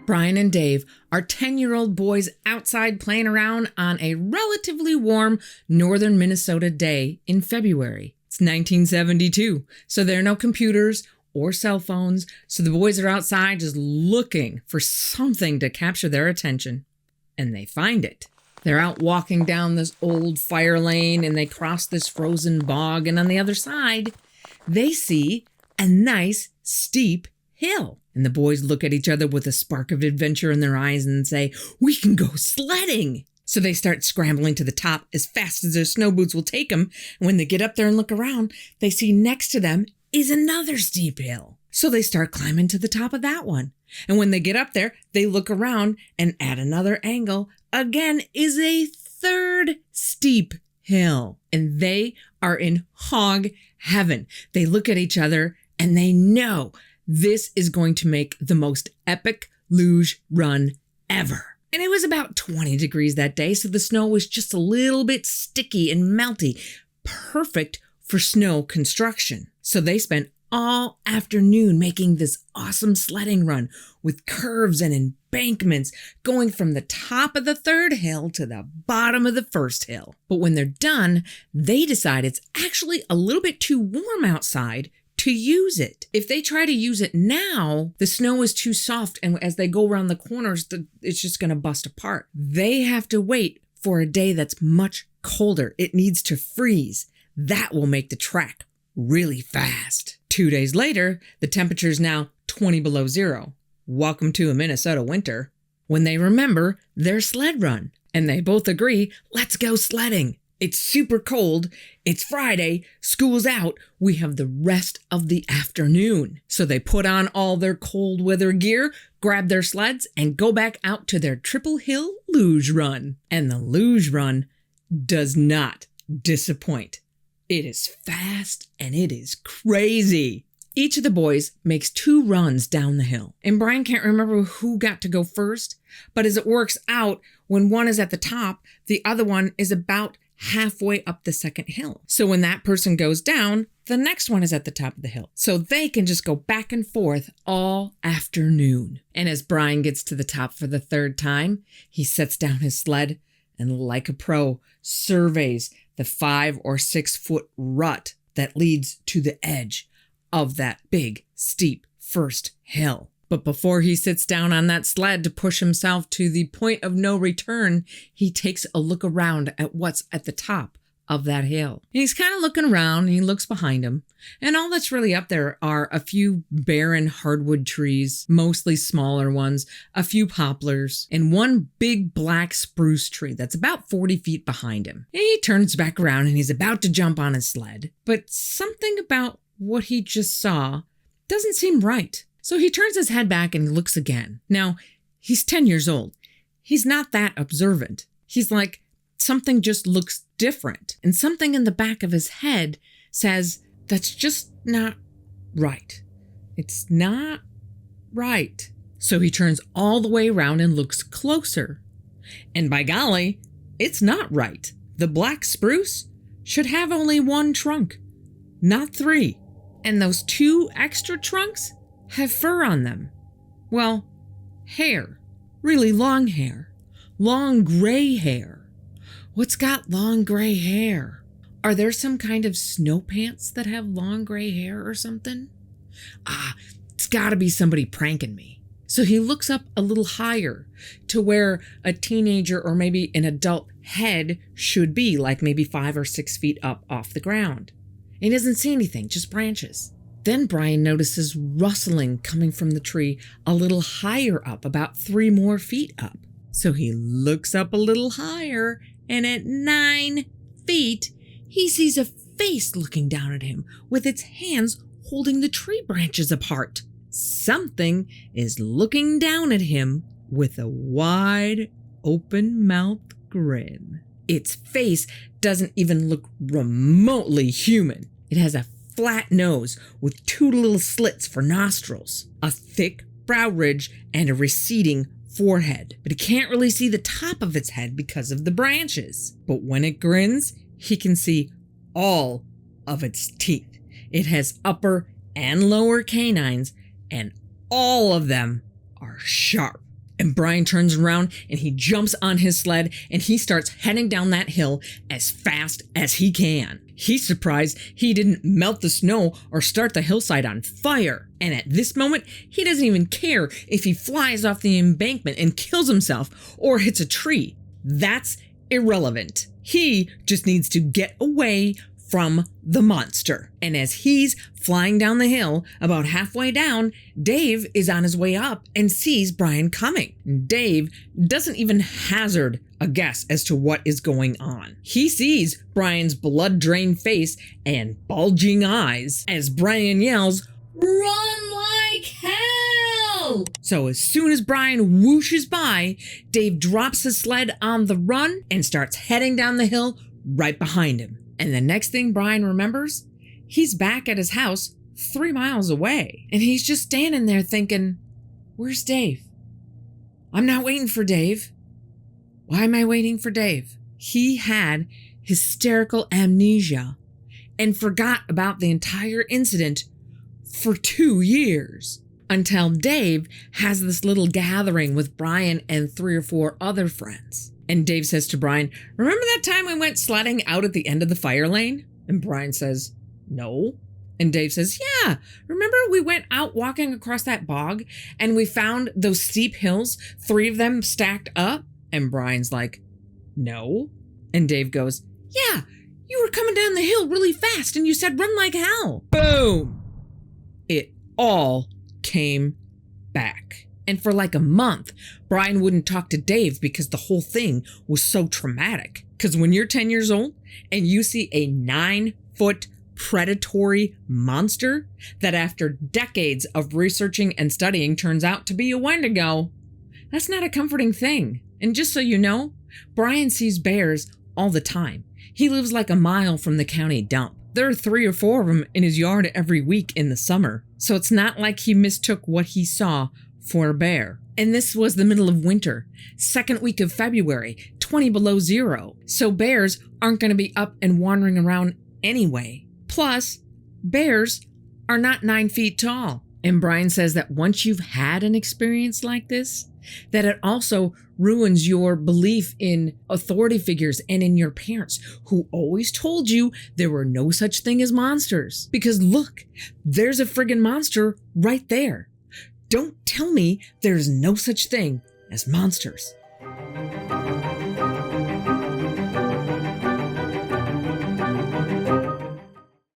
Brian and Dave are 10-year-old boys outside playing around on a relatively warm northern Minnesota day in February. It's 1972, so there are no computers or cell phones, so the boys are outside just looking for something to capture their attention. And they find it. They're out walking down this old fire lane and they cross this frozen bog, and on the other side, they see a nice steep hill. And the boys look at each other with a spark of adventure in their eyes and say, "We can go sledding." So they start scrambling to the top as fast as their snow boots will take them. And when they get up there and look around, they see next to them is another steep hill. So they start climbing to the top of that one. And when they get up there, they look around, and at another angle, again, is a third steep hill. And they are in hog heaven. They look at each other and they know this is going to make the most epic luge run ever. And it was about 20 degrees that day, so the snow was just a little bit sticky and melty. Perfect for snow construction. So they spent all afternoon making this awesome sledding run with curves and embankments going from the top of the third hill to the bottom of the first hill. But when they're done, they decide it's actually a little bit too warm outside to use it. If they try to use it now, the snow is too soft, and as they go around the corners, it's just going to bust apart. They have to wait for a day that's much colder. It needs to freeze. That will make the track really fast. 2 days later, the temperature is now 20 below zero. Welcome to a Minnesota winter. When they remember their sled run, and they both agree, let's go sledding. It's super cold. It's Friday. School's out. We have the rest of the afternoon. So they put on all their cold weather gear, grab their sleds, and go back out to their triple hill luge run. And the luge run does not disappoint. It is fast and it is crazy. Each of the boys makes 2 runs down the hill. And Brian can't remember who got to go first, but as it works out, when one is at the top, the other one is about halfway up the second hill. So when that person goes down, the next one is at the top of the hill. So they can just go back and forth all afternoon. And as Brian gets to the top for the 3rd time, he sets down his sled and, like a pro, surveys the 5 or 6 foot rut that leads to the edge of that big, steep first hill. But before he sits down on that sled to push himself to the point of no return, he takes a look around at what's at the top of that hill. And he's kind of looking around, and he looks behind him, and all that's really up there are a few barren hardwood trees, mostly smaller ones, a few poplars, and one big black spruce tree that's about 40 feet behind him. And he turns back around and he's about to jump on his sled, but something about what he just saw doesn't seem right. So he turns his head back and looks again. Now, he's 10 years old. He's not that observant. He's like, something just looks different. And something in the back of his head says, that's just not right. It's not right. So he turns all the way around and looks closer. And by golly, it's not right. The black spruce should have only 1 trunk, not 3. And those 2 extra trunks have fur on them. Well, hair. Really long hair. Long gray hair. What's got long gray hair? Are there some kind of snow pants that have long gray hair or something? It's gotta be somebody pranking me. So he looks up a little higher to where a teenager or maybe an adult head should be, like maybe 5 or 6 feet up off the ground. He doesn't see anything, just branches. Then Brian notices rustling coming from the tree a little higher up, about 3 more feet up. So he looks up a little higher, and at 9 feet, he sees a face looking down at him with its hands holding the tree branches apart. Something is looking down at him with a wide open mouth grin. Its face doesn't even look remotely human. It has a flat nose with 2 little slits for nostrils, a thick brow ridge, and a receding forehead. But he can't really see the top of its head because of the branches. But when it grins, he can see all of its teeth. It has upper and lower canines, and all of them are sharp. And Brian turns around and he jumps on his sled and he starts heading down that hill as fast as he can. He's surprised he didn't melt the snow or start the hillside on fire. And at this moment, he doesn't even care if he flies off the embankment and kills himself or hits a tree. That's irrelevant. He just needs to get away from the monster. And as he's flying down the hill, about halfway down, Dave is on his way up and sees Brian coming. Dave doesn't even hazard a guess as to what is going on. He sees Brian's blood-drained face and bulging eyes as Brian yells, "Run like hell!" So as soon as Brian whooshes by, Dave drops his sled on the run and starts heading down the hill right behind him. And the next thing Brian remembers, he's back at his house 3 miles away. And he's just standing there thinking, where's Dave? I'm not waiting for Dave. Why am I waiting for Dave? He had hysterical amnesia and forgot about the entire incident for 2 years. Until Dave has this little gathering with Brian and 3 or 4 other friends. And Dave says to Brian, "Remember that time we went sledding out at the end of the fire lane?" And Brian says, "No." And Dave says, "Yeah, remember we went out walking across that bog and we found those steep hills, 3 of them stacked up?" And Brian's like, "No." And Dave goes, "Yeah, you were coming down the hill really fast and you said run like hell." Boom! It all came back. And for like a month, Brian wouldn't talk to Dave because the whole thing was so traumatic. Because when you're 10 years old and you see a 9-foot predatory monster that after decades of researching and studying turns out to be a Wendigo, that's not a comforting thing. And just so you know, Brian sees bears all the time. He lives like a mile from the county dump. There are 3 or 4 of them in his yard every week in the summer. So it's not like he mistook what he saw for a bear. And this was the middle of winter, 2nd week of February, 20 below zero. So bears aren't going to be up and wandering around anyway. Plus, bears are not 9 feet tall. And Brian says that once you've had an experience like this, that it also ruins your belief in authority figures and in your parents who always told you there were no such thing as monsters. Because look, there's a friggin' monster right there. Don't tell me there's no such thing as monsters.